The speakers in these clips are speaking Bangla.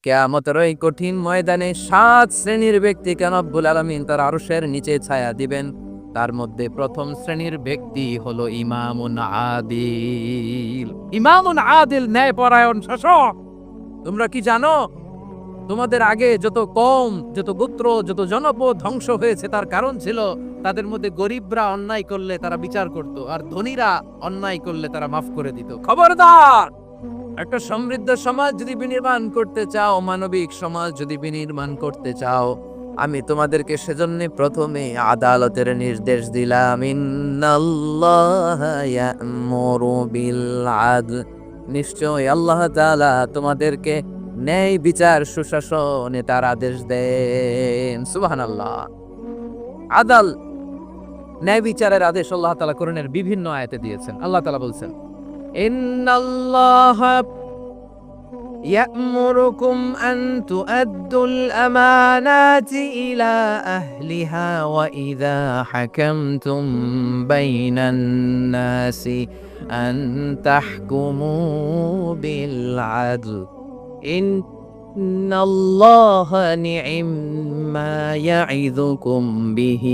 কিয়ামতের ওই কঠিন ময়দানে 7 শ্রেণীর ব্যক্তিকে রব্বুল আলামিন তার আরশের নিচে ছায়া দিবেন। তার মধ্যে প্রথম শ্রেণীর ব্যক্তি হলো ইমামুন আদিল। ইমামুন আদিল, ন্যায়পরায়ণ শাসক। তোমরা কি জানো তোমাদের আগে যত কওম, যত গোত্র, যত জনপদ ধ্বংস হয়েছে তার কারণ ছিল তাদের মধ্যে গরিবরা অন্যায় করলে তারা বিচার করত, আর ধনীরা অন্যায় করলে তারা মাফ করে দিত। খবরদার, একটা সমৃদ্ধ সমাজ যদি বিনির্মাণ করতে চাও, মানবিক সমাজ যদি বিনির্মাণ করতে চাও, আমি তোমাদেরকে সেজন্য প্রথমে আদালতের নির্দেশ দিলাম। ইন্নাল্লাহা ইয়া'মুরু বিল আদল, নিশ্চয় আল্লাহ তাআলা তোমাদেরকে ন্যায় বিচার সুশাসনে তার আদেশ দেন। সুবহানাল্লাহ। আদাল, ন্যায় বিচারের আদেশ আল্লাহ তাআলা কোরআনের বিভিন্ন আয়াতে দিয়েছেন। আল্লাহ তাআলা বলছেন, ইন্নাল্লাহা يأمركم أن تؤدوا الأمانات إلى أهلها وإذا حكمتم بين الناس أن تحكموا بالعدل إن الله نعم ما يعظكم به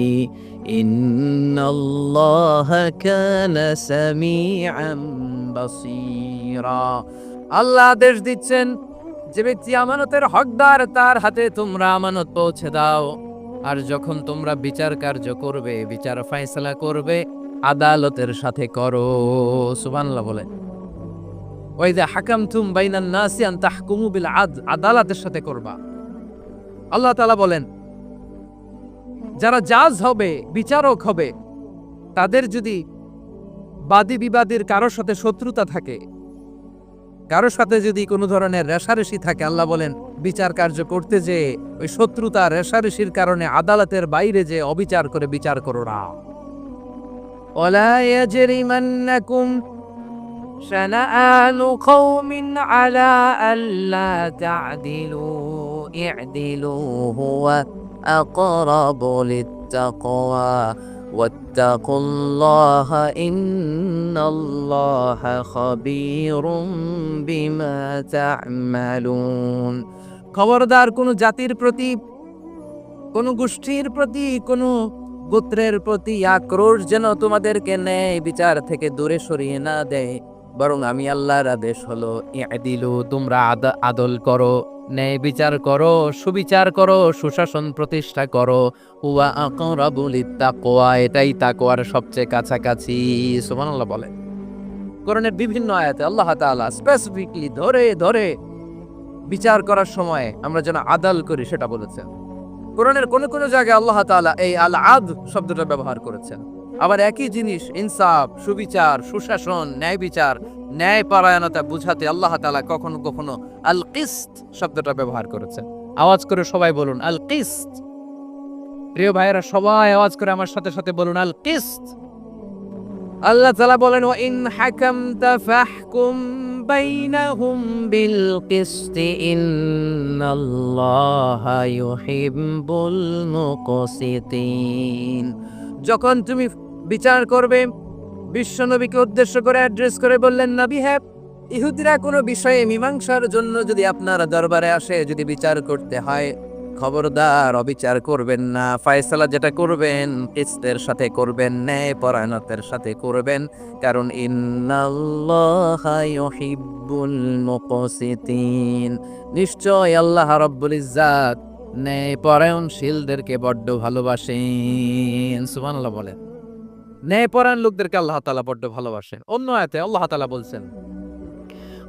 إن الله كان سميعا بصيرا। আল্লাহ আদেশ দিচ্ছেন, যে ব্যক্তি আমানতের হকদার তার হাতে তোমরা আমানত পৌঁছে দাও, আর যখন তোমরা বিচার কার্য করবে, বিচার ফয়সালা করবে, আদালতের সাথে করো। সুবহানাল্লাহ বলেন। ওয়াইদা হাকামতুম বাইনান নাসি আন তাহকুমু বিল আদল, আদালতের সাথে করবা। আল্লাহ তাআলা বলেন, যারা জাজ হবে, বিচারক হবে, তাদের যদি বাদী বিবাদীর কারোর সাথে শত্রুতা থাকে, কারোর সাথে যদি কোনো ধরনের রেষারেষি থাকে, আল্লাহ বলেন বিচার কার্য করতে যে ওই শত্রুতা রেষারেষির কারণে আদালতের বাইরে যে অবিচার করে বিচার করো না। ওয়ালা ইয়াজরিমান্নাকুম শানাআনু কওমিন আলা আল্লা তা'দিলু ই'দিলু হুয়া আকরাবু লিত্তাকওয়া ওয়াত্তাকুল্লাহা ইন্নাল্লাহা খাবীরুম বিমা তা'মালুন। খবরদার, কোন জাতির প্রতি, কোন গোষ্ঠীর প্রতি, কোন গোত্রের প্রতি আক্রোশ যেন তোমাদেরকে ন্যায় বিচার থেকে দূরে সরিয়ে না দেয়, বরং আমি আল্লাহর আদেশ হলো ই'দিলু, তোমরা আদল করো, ন্যায় বিচার করো, সুবিচার করো, সুশাসন প্রতিষ্ঠা করো। হুয়া আকরাবু লিত্তাকওয়া, এটাই তাকওয়ার সবচেয়ে কাছাকাছি। সুবহানাল্লাহ বলেন। কোরআনের বিভিন্ন আয়াতে আল্লাহ তাআলা স্পেসিফিকলি ধরে ধরে বিচার করার সময় আমরা যেন আদাল করি সেটা বলেছেন। কোরআনের কোন কোন জায়গায় আল্লাহ তাআলা এই আল আদল শব্দটা ব্যবহার করেছেন। আবার একই জিনিস ইনসাফ, সুবিচার, সুশাসন, ন্যায় বিচার, ন্যায় পরায়ণতা বুঝাতে আল্লাহ তাআলা কখনো কখনো আল কিসত শব্দটা ব্যবহার করেছেন। আওয়াজ করে সবাই বলুন আল কিসত। প্রিয় ভাইয়েরা, সবাই আওয়াজ করে আমার সাথে সাথে বলুন আল কিসত। আল্লাহ তাআলা বলেন, ওয়া ইন হাকামতা ফাহকুম বাইনাহুম বিল কিসত ইন্নাল্লাহা ইউহিব্বুল মুকসিতিন। যখন তুমি বিচার করবে, বিশ্বনবীকে উদ্দেশ্য করে অ্যাড্রেস করে বললেন, নবী হ্যাঁ, ইহুদিরা কোনো বিষয়ে মীমাংসার জন্য যদি আপনার দরবারে আসে, যদি বিচার করতে হয়, খবরদার অবিচার করবেন না। ফয়সালা যেটা করবেন কিসতের সাথে করবেন, ন্যায় পরায়ণতার সাথে করবেন, কারণ ইন্নাল্লাহা ইউহিব্বুল মুকসিতিন, নিশ্চয় আল্লাহ রাব্বুল ইজ্জাত ন্যায় পরায়ণশীলদেরকে বড্ড ভালোবাসেন। সুবহানাল্লাহ বলেন। ন্যায় পরায়ণ লোকদেরকে আল্লাহ তাআলা বড্ড ভালোবাসেন। অন্য আয়াতে আল্লাহ তাআলা বলছেন,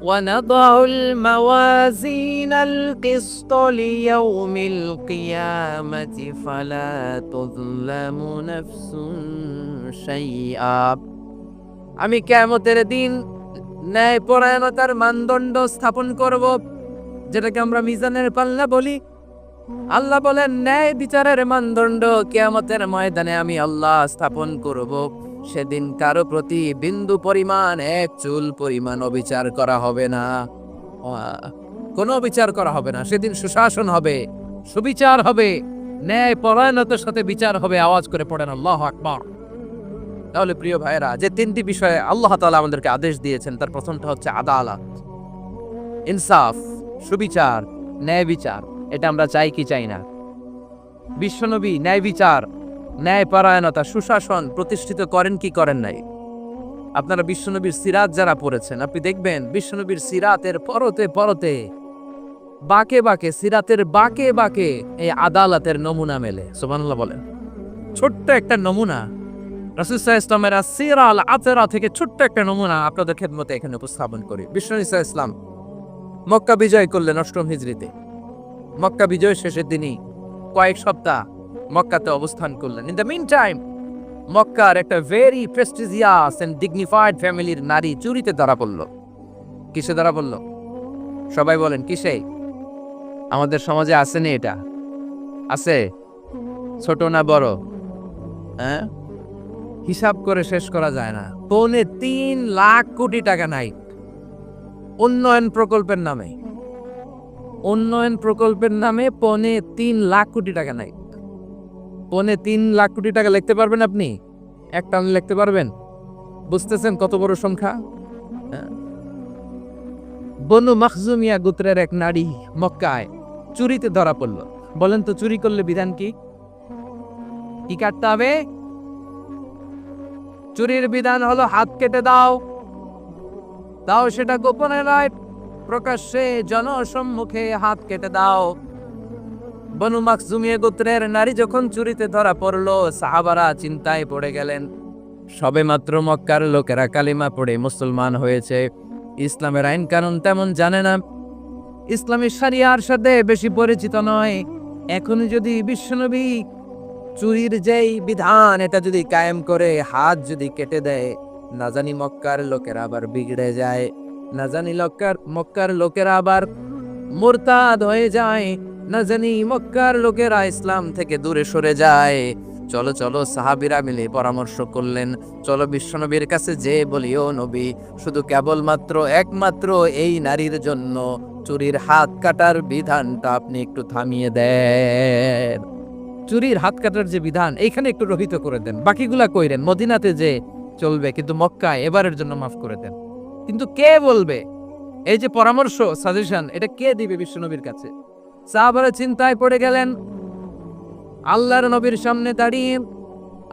وَنَضَعُ الْمَوَازِينَ الْقِسْطَ لِيَوْمِ الْقِيَامَةِ فَلَا تُظْلَمُ نَفْسٌ شَيْئًا। আমি কিয়ামতের দিন ন্যায় পরায়ণতার মানদণ্ড স্থাপন করব, যেটাকে আমরা মিজানের পাল্লা বলি। আল্লাহ বলেন, ন্যায় বিচারের মানদণ্ড কিয়ামতের ময়দানে আমি আল্লাহ স্থাপন করব। সেদিন কারো প্রতি বিন্দু পরিমাণ, এক চুল পরিমাণ অবিচার করা হবে না, কোনো বিচার করা হবে না। সেদিন সুশাসন হবে, সুবিচার হবে, ন্যায় পরায়ণতার সাথে বিচার হবে। আওয়াজ করে পড়েন আল্লাহু আকবার। তাহলে প্রিয় ভাইয়েরা, যে তিনটি বিষয়ে আল্লাহ তাআলা আমাদেরকে আদেশ দিয়েছেন, তার প্রথমটা হচ্ছে আদালত, ইনসাফ, সুবিচার, ন্যায় বিচার, এটা আমরা চাই কি চাই না? বিশ্বনবী ন্যায় বিচার, ন্যায়পরায়ণতা, সুশাসন প্রতিষ্ঠিত করেন কি করেন নাই? আপনারা বিশ্বনবীর সিরাত যারা পড়েছেন, আপনি দেখবেন বিশ্বনবীর সিরাতের পরতে পরতে, বাঁকে বাঁকে, সিরাতের বাঁকে বাঁকে এই আদালতের নমুনা মেলে। সুবহানাল্লাহ বলেন। ছোট্ট একটা নমুনা রাসূল সাল্লাল্লাহু আলাইহি ওয়াসাল্লামের সিরা আল আতরা থেকে ছোট্ট একটা নমুনা আপনাদের খেদমতে এখানে উপস্থাপন করি। বিশ্বনবী সাল্লাল্লাহু আলাইহি ওয়াসাল্লাম মক্কা বিজয় করলেন ৮ম হিজরিতে। মক্কা বিজয় শেষের দিনই কয়েক সপ্তাহ মক্কাতে অবস্থান করলেন। ইন দ্য মিন টাইম মক্কার একটা ভেরি প্রেস্টিজিয়াস এন্ড ডিগনিফাইড ফ্যামিলির নারী চুরিতে ধরা পড়ল। কিসে ধরা পড়ল? সবাই বলেন কিসে? আমাদের সমাজে আসেনি এটা? আছে? ছোট না বড়? হ্যাঁ, হিসাব করে শেষ করা যায় না। ৩.৫ কোটি টাকা নাই উন্নয়ন প্রকল্পের নামে। উন্নয়ন প্রকল্পের নামে ৩.৫ কোটি টাকা নাই। ৩.৫ কোটি টাকা লিখতে পারবেন আপনি? একটা লিখতে পারবেন? বুঝতেছেন কত বড় সংখ্যা? বনু মাখজুমিয়া গোত্রের এক নারী মক্কায় চুরিতে ধরা পড়ল। বলেন তো চুরি করলে বিধান কি? কি কাটতে হবে? চুরির বিধান হলো হাত কেটে দাও। দাও সেটা গোপনে নয়, প্রকাশ্যে জনসম্মুখে হাত কেটে দাও। বনু মাখজুমিয়া গোত্রের নারী যখন চুরিতে ধরা পড়ল, সাহাবারা চিন্তায় পড়ে গেলেন। সবেমাত্র মক্কার লোকেরা কালিমা পড়ে মুসলমান হয়েছে, ইসলামের আইন কানুন তেমন জানে না, ইসলামী শরিয়ার সাথে বেশি পরিচিত নয়। এখন যদি বিশ্বনবী চুরির যেই বিধান এটা যদি কায়েম করে হাত যদি কেটে দেয়, না জানি মক্কার লোকেরা আবার বিগড়ে যায়, না জানি মক্কার লোকেরা আবার মুরতাদ হয়ে যায়, না জানি মক্কার লোকেরা ইসলাম থেকে দূরে সরে যায়। চলো চলো, সাহাবীরা মিলে পরামর্শ করলেন, চলো বিশ্বনবীর কাছে যে বলিও নবী, শুধু কেবলমাত্র একমাত্র এই নারীর জন্য চুরির হাত কাটার বিধানটা আপনি একটু থামিয়ে দেন। চুরির হাত কাটার যে বিধান এইখানে একটু রহিত করে দেন, বাকিগুলা কইরেন মদিনাতে যে চলবে, কিন্তু মক্কায় এবারের জন্য মাফ করে দেন। কিন্তু কে বলবে? এই যে পরামর্শ, সাজেশন, এটা কে দিবে বিশ্বনবীর কাছে? সাহাবারা চিন্তায় পড়ে গেলেন। আল্লাহর নবীর সামনে দাঁড়িয়ে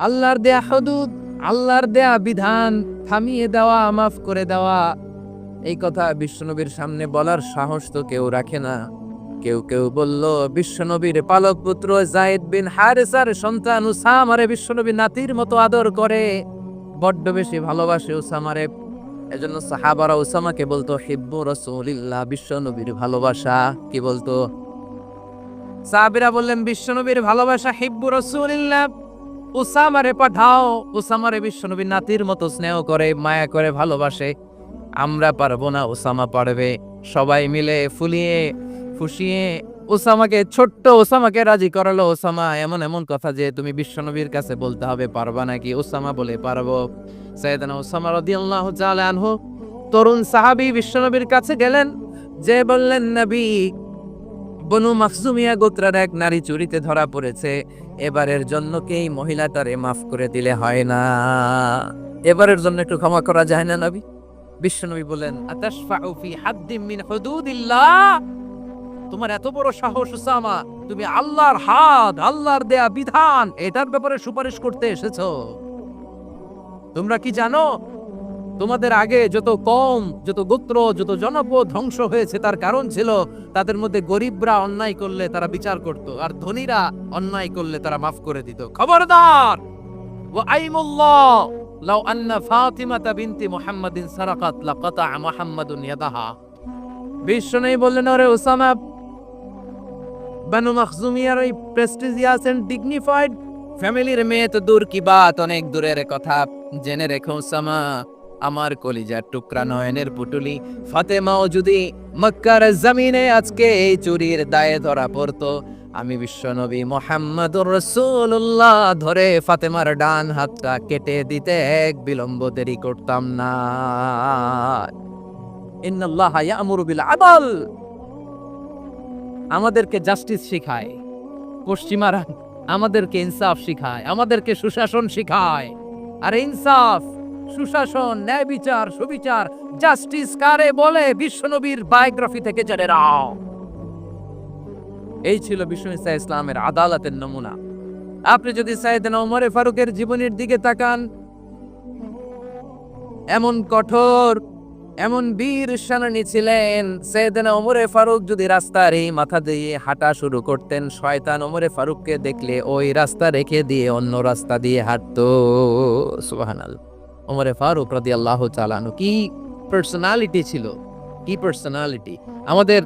আল্লাহর দেয়া হুদুদ, আল্লাহর দেয়া বিধান থামিয়ে দেওয়া, মাফ করে দেওয়া, এই কথা বিশ্বনবীর সামনে বলার সাহস তো কেউ রাখে না। কেউ কেউ বলল, বিশ্বনবীর পালক পুত্র যায়েদ বিন হারেসার সন্তান উসামারে বিশ্বনবী নাতির মতো আদর করে, বড্ড বেশি ভালোবাসে উসামারে। এজন্য সাহাবারা উসামাকে বলতো হিব্বু রাসূলিল্লাহ, বিশ্বনবীর ভালোবাসা। কি বলতো? সাহাবীরা বললেন বিশ্বনবীর ভালোবাসা হিব্বু রাসূলিল্লাহ, উসামারে পাঠাও। উসামারে বিশ্বনবীর নাতির মতো স্নেহ করে, মায়া করে, ভালোবাসে। আমরা পারবো না, উসামা পারবে। সবাই মিলে ফুলিয়ে ফুসিয়ে ছোট্ট ওসামাকে রাজি করালো। ওসামা এমন এমন কথা যে তুমি বিশ্বনবীর কাছে বলতে হবে, পারবা নাকি? ওসামা বলে পারবো। সাইয়েদনা ওসামা রাদিয়াল্লাহু তাআলা আনহু তরুণ সাহাবী বিশ্বনবীর কাছে গেলেন, যে বললেন, নবী, বনু মাখজুমিয়া গোত্রের এক নারী চুরিতে ধরা পড়েছে, এবারের জন্য কি এই মহিলাটারে মাফ করে দিলে হয় না? এবারের জন্য একটু ক্ষমা করা যায় না নবী? বিশ্বনবী বলেন, আতাশফাউ ফি হাদ্দিম মিন হুদুদিল্লাহ, তোমার এত বড় সাহস উসামা, তুমি আল্লাহর হাত, আল্লাহর দেয়া বিধান, এটার ব্যাপারে সুপারিশ করতে এসেছো? তোমরা কি জানো তোমাদের আগে যত কম, যত গোত্র, যত জনপদ ধ্বংস হয়েছে তার কারণ ছিল তাদের মধ্যে গরিবরা অন্যায় করলে তারা বিচার করত, আর ধনীরা অন্যায় করলে তারা মাফ করে দিত। খবরদার! ওয়া আইমুল্লাহ লাউ আন্না ফাতিমাতা বিনতি মুহাম্মাদিন সারাকাত লাকাতা মুহাম্মাদুন ইয়াদাহা। বিশ্বনবী বললেন, ওরে উসামা, বানু মাখজুমিয়ার ওই প্রেস্টিজিয়াস এন্ড ডিগনিফাইড ফ্যামিলির মেয়ে তো দূর কি বাত, অনেক দূরের কথা। জেনে রেখো উসামা, আমার কলিজার টুকরা নয়নের পুটুলি ফাতেমাও যদি মক্কার জমিনে আজকে এই চুরির দায়ে ধরা পড়তো, আমি বিশ্বনবী মুহাম্মদুর রাসূলুল্লাহ ধরে ফাতেমার ডান হাতটা কেটে দিতে এক বিলম্ব দেরি করতাম না। ইন্নাল্লাহা ইয়া'মুরু বিল আদল, আমাদেরকে জাস্টিস শিখায়। পশ্চিমারা আমাদেরকে ইনসাফ শিখায়, আমাদেরকে সুশাসন শিখায়। আর ইনসাফ, সুশাসন, ন্যায় বিচার, সুবিচার, জাস্টিস কারে বলে বিশ্বনবীর বায়োগ্রাফি থেকে জেনে নাও। এই ছিল বিষ্ণু ইসা ইসলামের আদালতের নমুনা। আপনি যদি সাইয়েদনা ওমর ফারুকের জীবনের দিকে তাকান, এমন কঠোর, এমন বীর সেনানী ছিলেন। সাইয়েদনা ওমর ফারুক যদি রাস্তার এই মাথা দিয়ে হাঁটা শুরু করতেন, শয়তান ওমর ফারুককে দেখলে ওই রাস্তা রেখে দিয়ে অন্য রাস্তা দিয়ে হাঁটতো। সুবহানাল্লাহ। ওমর ফারুক রাদিয়াল্লাহু তাআলা আনহু কি পার্সোনালিটি ছিল, কি পার্সোনালিটি। আমাদের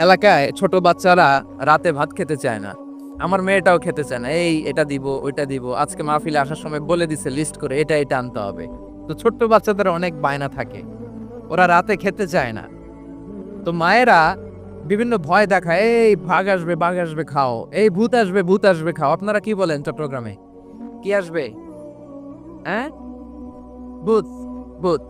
এলাকায় ছোট বাচ্চারা রাতে ভাত খেতে চায় না, আমার মেয়েটাও খেতে চায় না। এই এটা দিব ওইটা দিব, আজকে মাহফিলে আসার সময় বলে দিছে লিস্ট করে এটা এটা আনতে হবে। তো ছোট্ট বাচ্চাদের অনেক বায়না থাকে, ওরা রাতে খেতে চায় না। তো মায়েরা বিভিন্ন ভয় দেখায়, এই বাঘ আসবে খাও, এই ভূত আসবে খাও। আপনারা কি বলেন চট্টগ্রামে, কি আসবে? হ্যাঁ, ভূত ভূত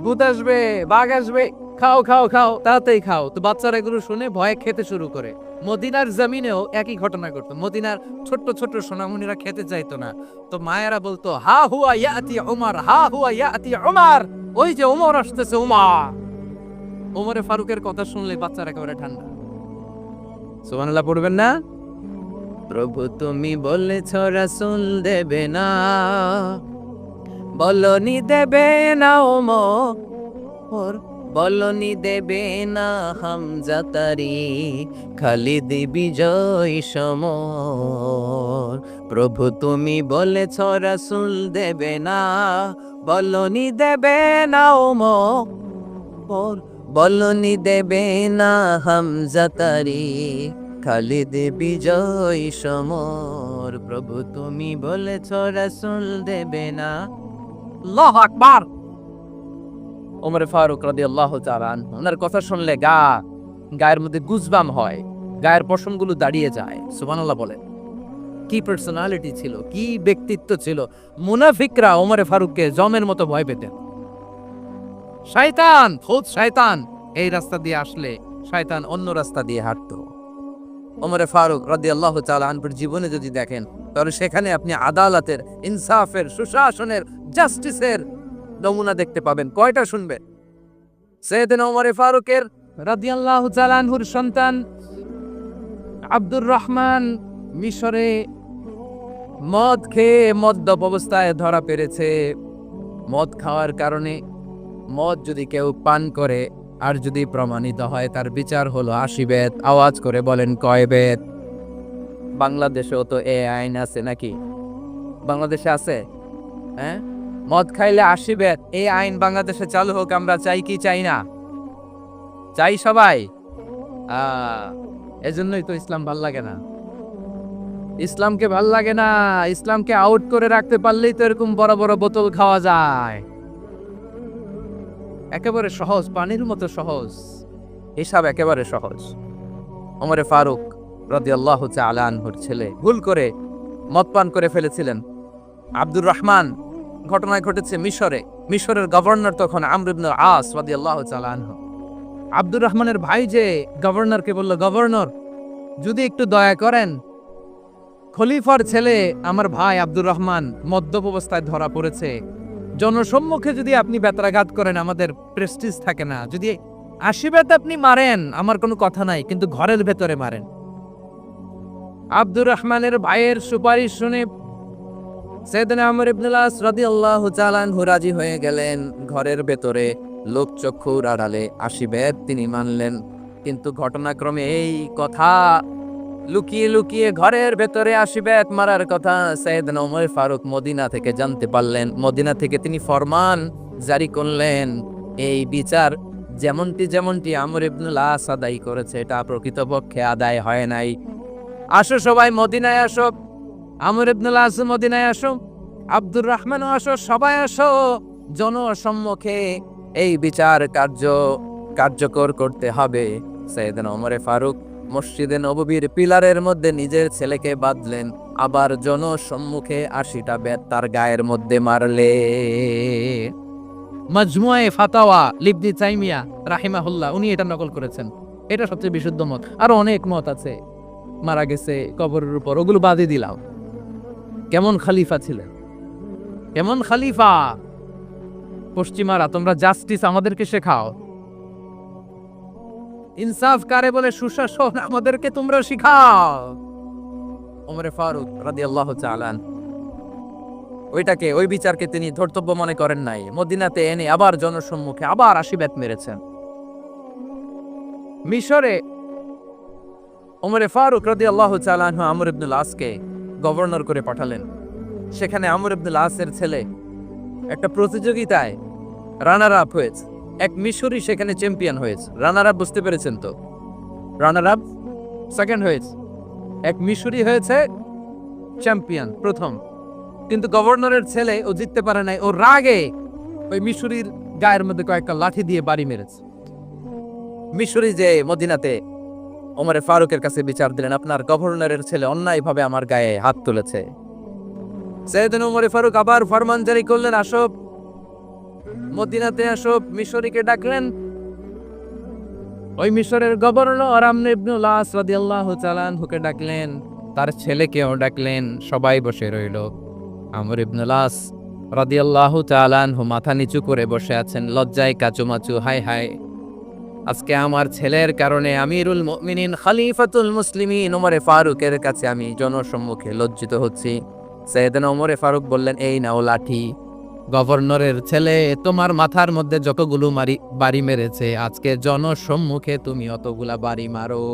ভূত আসবে, বাঘ আসবে, খাও খাও খাও, তাড়াতাড়ি খাও। তো বাচ্চারা এগুলো শুনে ভয়ে খেতে শুরু করে। মদিনার জমিনেও একই ঘটনা ঘটতো। মদিনার ছোট্ট ছোট্ট সোনামণিরা খেতে চাইতো না, তো মায়েরা বলতো হা হুয়া ইয়াতি ওমর, হা হুয়া ইয়াতি ওমর, ওই যে ওমর আসতেছে ওমর। ওমরে ফারুকের কথা শুনলে বাচ্চারা একেবারে ঠান্ডা। সুবহানাল্লাহ পড়বেন না? প্রভু তুমি বলেছ রাসূল দেবে না, বলনি দেবে না ওমর, বলনি দেবে না হামজা তারি, খালিদ বিজয় সমর। প্রভু তুমি বলেছ রাসূল দেবে না, বলনি দেবে না ওমর, বলনি দেবে না হামজা তারি, খালিদ বিজয় সমর। প্রভু তুমি বলেছ রাসূল দেবে না। আল্লাহু আকবার। ওমর ফারুক রাদিয়াল্লাহু তাআলা আনহু, ওনার কথা শুনলে গায়ের মধ্যে গুজবাম হয়, গায়ের পশমগুলো দাঁড়িয়ে যায়। সুবহানাল্লাহ বলেন। কি পার্সোনালিটি ছিল, কি ব্যক্তিত্ব ছিল। মুনাফিকরা ওমর ফারুককে জমের মতো ভয় পেতেন। শয়তান, খুদ শয়তান এই রাস্তা দিয়ে আসলে শয়তান অন্য রাস্তা দিয়ে হাঁটতো। ওমর ফারুক রাদিয়াল্লাহু তাআলা আনহুর জীবনে যদি দেখেন, তাহলে সেখানে আপনি আদালতের, ইনসাফের, সুশাসনের, জাস্টিসের নমুনা দেখতে পাবেন। কয়টা শুনবেন? সাইয়েদনা ওমর ফারুকের রাদিয়াল্লাহু তাআলা আনহুর সন্তান আব্দুর রহমান মিশরে মদ খেয়ে মদ্যপ অবস্থায় ধরা পড়েছে। মদ খাওয়ার কারণে, মদ যদি কেউ পান করে আর যদি প্রমাণিত হয়, তার বিচার হলো 80 বেত। আওয়াজ করে বলেন কয় বেত? বাংলাদেশেও তো এই আইন আছে নাকি? বাংলাদেশে আছে? হ্যাঁ, মদ খাইলে 80 বেত। এই আইন বাংলাদেশে চালু হোক, আমরা চাই কি চাই না? চাই সবাই। এজন্যই তো ইসলাম ভাল লাগে না। ইসলামকে ভাল লাগে না। ইসলামকে আউট করে রাখতে পারলেই তো এরকম বড় বড় বোতল খাওয়া যায়। একেবারে সহজ, পানির মতো সহজ, হিসাব একেবারে সহজ। ওমর ফারুক রাদিয়াল্লাহু তাআলা আনহুর ছেলে ভুল করে মদ পান করে ফেলেছিলেন। আব্দুর রহমান, ঘটনা ঘটেছে মিশরে। মিশরের গভর্নর তখন আমর ইবনে আস রাদিয়াল্লাহু তাআলা আনহু। আব্দুর রহমানের ভাই যে গভর্নরকে বলল, গভর্নর যদি একটু দয়া করেন, খলিফার ছেলে আমার ভাই আব্দুর রহমান মদ্যপ অবস্থায় ধরা পড়েছে, জনসম্মুখে যদি আপনি বেত্রাঘাত করেন আমাদের প্রেস্টিজ থাকে না, যদি 80 বেত আপনি মারেন আমার কোনো কথা নাই, কিন্তু ঘরের ভেতরে মারেন। আব্দুর রহমানের ভাইয়ের সুপারিশ শুনে সাইয়েদনা আমর ইবনে আস রাদিয়াল্লাহু তাআলা আনহু রাজি হয়ে গেলেন। ঘরের ভেতরে লোকচক্ষুর আড়ালে 80 বেত তিনি মানলেন। কিন্তু ঘটনাক্রমে এই কথা লুকিয়ে লুকিয়ে ঘরের ভেতরে 80 বেত মারার কথা সাইয়েদনা ওমর ফারুক মদিনা থেকে জানতে পারলেন। মদিনা থেকে তিনি ফরমান জারি করলেন, এই বিচার যেমনটি আমর ইবনে আস আদায় করেছে, এটা প্রকৃতপক্ষে আদায় হয় নাই। আসো সবাই মদিনায় আসো, আমর ইবনে আস মদিনায় আসো, আব্দুর রহমান আসো, সবাই আসো, জনসম্মুখে এই বিচার কার্যকর করতে হবে। সাইয়েদনা ওমর ফারুক মসজিদে নববীর পিলারের মধ্যে নিজের ছেলেকে বাঁধলেন, আবার জনসম্মুখে 80টা বেত তার গায়ের মধ্যে মারলে। মাজমুয়ে ফাতাওয়া ইবনে তাইমিয়া রাহিমাহুল্লাহ উনি এটা নকল করেছেন। এটা সবচেয়ে বিশুদ্ধ মত। আরো অনেক মত আছে, মারা গেছে কবরের উপর, ওগুলো বাদই দিলাম। কেমন খলিফা ছিলেন, কেমন খলিফা! পশ্চিমারা তোমরা জাস্টিস আমাদেরকে শেখাও, ইনসাফ কারে বলে, সুশাসন আমাদেরকে তোমরা শিখাও। ওমরে ফারুক রাদিয়াল্লাহু তাআলা আনহু ওই বিচারকে তিনি ধর্তব্য মনে করেন নাই। মদিনাতে এনে আবার জনসম্মুখে আবার আশীর্বাদ মেরেছেন। মিশরে ওমরে ফারুক রাদিয়াল্লাহু তাআলা আনহু আমর ইবনুল আসকে গভর্নর করে পাঠালেন। সেখানে আমর ইবনুল আসের ছেলে একটা প্রতিযোগিতায় রানার আপ হয়েছে। এক মিশরি সেখানে চ্যাম্পিয়ন হয়েছে। রানার আপ বুঝতে পেরেছেন তো? রানার আপ সেকেন্ড হয়েছে, এক মিশরি হয়েছে চ্যাম্পিয়ন প্রথম। কিন্তু গভর্নরের ছেলে ও জিততে পারে নাই। ও রাগে ওই মিশরির গায়ের মধ্যে কয়েকটা লাঠি দিয়ে বাড়ি মেরেছে। মিশরি যে মদিনাতে ওমরে ফারুকের কাছে বিচার দিলেন, আপনার গভর্নরের ছেলে অন্যায়ভাবে আমার গায়ে হাত তুলেছে। সাইয়েদনা ওমরে ফারুক আবার ফরমান জারি করলেন, আসো মদিনাতে আসো। মিশরীকে ডাকলেন। ওই মিশরের গভর্নর আমর ইবনুল আস রাদিয়াল্লাহু তাআলা আনহুকে ডাকলেন, তার ছেলেকেও ডাকলেন। সবাই বসে রইল। আমর ইবনুল আস রাদিয়াল্লাহু তাআলা আনহু মাথা নিচু করে বসে আছেন, লজ্জায় কাচুমাচু। হায় হায়, আজকে আমার ছেলের কারণে আমিরুল মুমিনিন খলিফাতুল মুসলিমিন ওমরে ফারুকের কাছে আমি জনসম্মুখে লজ্জিত হচ্ছি। সাইয়েদনা ওমরে ফারুক বললেন, এই নাও লাঠি। গভর্নরের ছেলে তোমার মাথার মধ্যে যতগুলো বাড়ি মেরেছে, আজকে জনসম্মুখে তুমি অতগুলা বাড়ি মারো।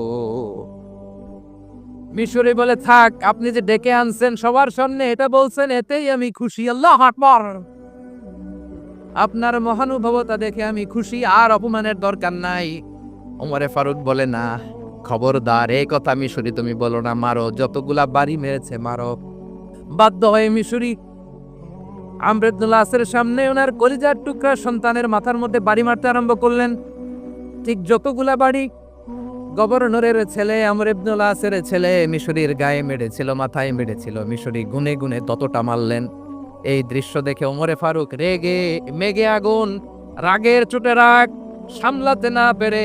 মিশরি বলে, থাক, আপনি যে ডেকে আনছেন সবার সামনে এটা বলছেন, এতেই আমি খুশি। আল্লাহু আকবার। আপনার মহানুভবতা দেখে আমি খুশি, আর অপমানের দরকার নাই। ওমরে ফারুক বলে, না, খবরদার, এই কথা মিশরি তুমি বলো না, মারো, যতগুলা বাড়ি মেরেছে মারো। বাধ্য হয়ে মিশরি আমর ইবনুল আসের সামনে ওনার কলিজার টুকরা সন্তানের মাথার মধ্যে বাড়ি মারতে আরম্ভ করলেন। ঠিক যতগুলা বাড়ি গভর্নরের ছেলে আমর ইবনুল আসের ছেলে মিশরির গায়ে মেরেছিল, মাথায় মেরেছিল, মিশরি গুনে গুনে ততটা মারলেন। এই দৃশ্য দেখে ওমরে ফারুক রেগে মেগে আগুন, রাগের চোটে রাগ সামলাতে না পেরে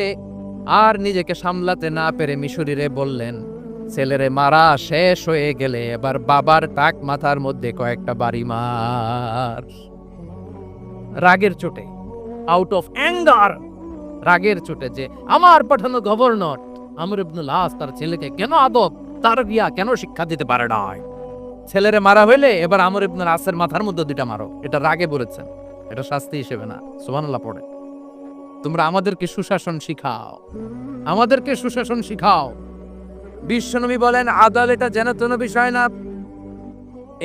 আর নিজেকে সামলাতে না পেরে মিশরিরে বললেন, ছেলেরে মারা শেষ হয়ে গেলে এবার বাবার টাক মাথার মধ্যে কয়েকটা বাড়ি মার। রাগের চোটে, আউট অফ অ্যাঙ্গার, রাগের চোটে, যে আমার পাঠানো গভর্নর আমর ইবনুল আস তার ছেলেকে কেন আদব তারবিয়া কেন শিক্ষা দিতে পারে না। ছেলেরে মারা হইলে এবার আমর ইবনুল আসের মাথার মধ্যে দুইটা মারো। এটা রাগে বলেছেন, এটা শাস্তি হিসেবে না। সুবহানাল্লাহ পড়ে। তোমরা আমাদেরকে সুশাসন শিখাও, আমাদেরকে সুশাসন শিখাও। বিশ্বনবী বলেন, আদাল এটা যেন তেন বিষয় না,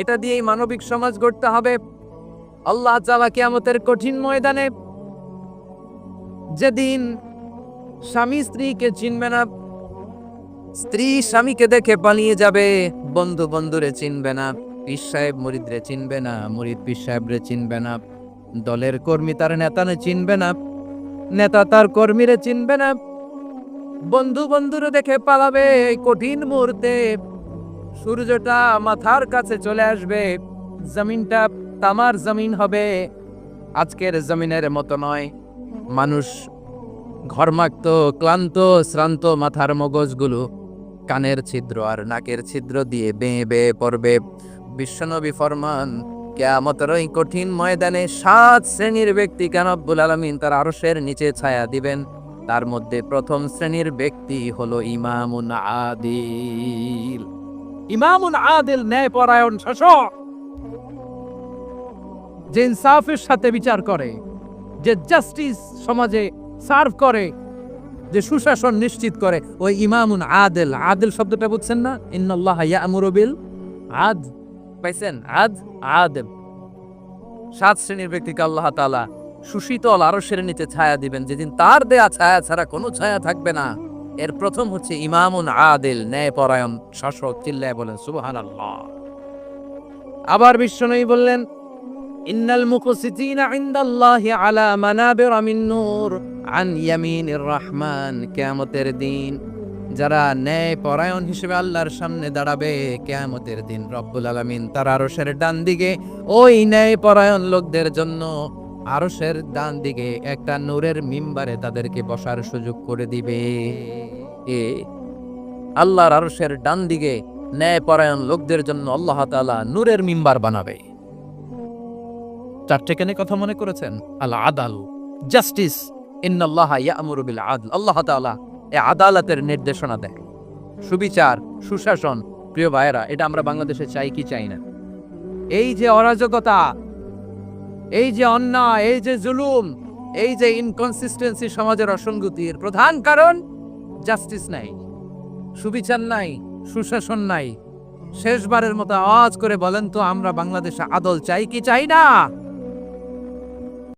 এটা দিয়েই মানবিক সমাজ গড়তে হবে। আল্লাহ তাআলা কিয়ামতের কঠিন ময়দানে, যেদিন স্বামী স্ত্রীকে চিনবে না, স্ত্রী স্বামীকে দেখে পালিয়ে যাবে, বন্ধু বন্ধুরে চিনবে না, পীর সাহেব মুরিদরে চিনবে না, মুরিদ পীর সাহেবরে চিনবে না, দলের কর্মী তার নেতারে চিনবে না, নেতা তার কর্মীরে চিনবে না, বন্ধু বন্ধুরে দেখে পালাবে। এই কঠিন মুহূর্তে সূর্যটা মাথার কাছে চলে আসবে, জমিনটা তামার জমিন হবে, আজকের জমিনের মতো নয়। মানুষ ঘর্মাক্ত, ক্লান্ত, শ্রান্ত মাথার মগজগুলো কানের ছিদ্র আর নাকের ছিদ্র দিয়ে বেয়ে বেয়ে পড়বে। বিশ্বনবী ফরমান, কিয়ামতের ওই কঠিন ময়দানে 7 শ্রেণীর ব্যক্তিকে রব্বুল আলামিন তার আরশের নিচে ছায়া দিবেন। তার মধ্যে প্রথম শ্রেণীর ব্যক্তি হলো ইমামুন আদিল। ইমামুন আদিল, ন্যায়পরায়ণ শাসক, যে ইনসাফের সাথে বিচার করে, যে জাস্টিস সমাজে সার্ভ করে, যে সুশাসন নিশ্চিত করে, ওই ইমামুন আদিল। আদিল শব্দটা বুঝছেন না? ইন্নাল্লাহা ইয়া'মুরু বিল আদল, পাইছেন? আদিল। 7 শ্রেণীর ব্যক্তিকে আল্লাহ তাআলা সুশীতল আরশের নিচে ছায়া দিবেন, যেদিন তার দেয়া ছায়া ছাড়া কোনো ছায়া থাকবে না। এর প্রথম হচ্ছে ইমামুন আদিল, ন্যায়পরায়ণ শাসক। চিল্লায় বলেন সুবহানাল্লাহ। আবার বিশ্বনবী বললেন, ইন্নাল মুকসিতিনা ইনদাল্লাহি আলা মানাবিরা মিন নূর আন ইয়ামিনির রহমান। কিয়ামতের দিন যারা ন্যায়পরায়ণ হিসেবে আল্লাহর সামনে দাঁড়াবে, কিয়ামতের দিন রব্বুল আলামিন তার আরশের ডান দিকে ওই ন্যায়পরায়ণ লোকদের জন্য আরশের ডান দিকে একটা নূরের মিম্বারে তাদেরকে বসার সুযোগ করে দিবে। আল্লাহর আরশের ডান দিকে ন্যায়পরায়ণ লোকদের জন্য আল্লাহ তাআলা নূরের মিম্বার বানাবে। 4টে কেন কথা মনে করেছেন? আল আদাল, জাস্টিস। ইন্নাল্লাহা ইয়া'মুরু বিল আদল। আল্লাহ তাআলা এ আদালতের নির্দেশনা দেয়। সুবিচার, সুশাসন, প্রিয় ভাইয়েরা, এটা আমরা বাংলাদেশে চাই কি চাই না? এই যে অরাজকতা, এই যে অন্যায়, এই যে জুলুম, এই যে ইনকনসিস্টেন্সি সমাজের অসঙ্গতির প্রধান কারণ জাস্টিস নাই, সুবিচার নাই, সুশাসন নাই। শেষবারের মতো আওয়াজ করে বলেন তো, আমরা বাংলাদেশে আদল চাই কি চাই না?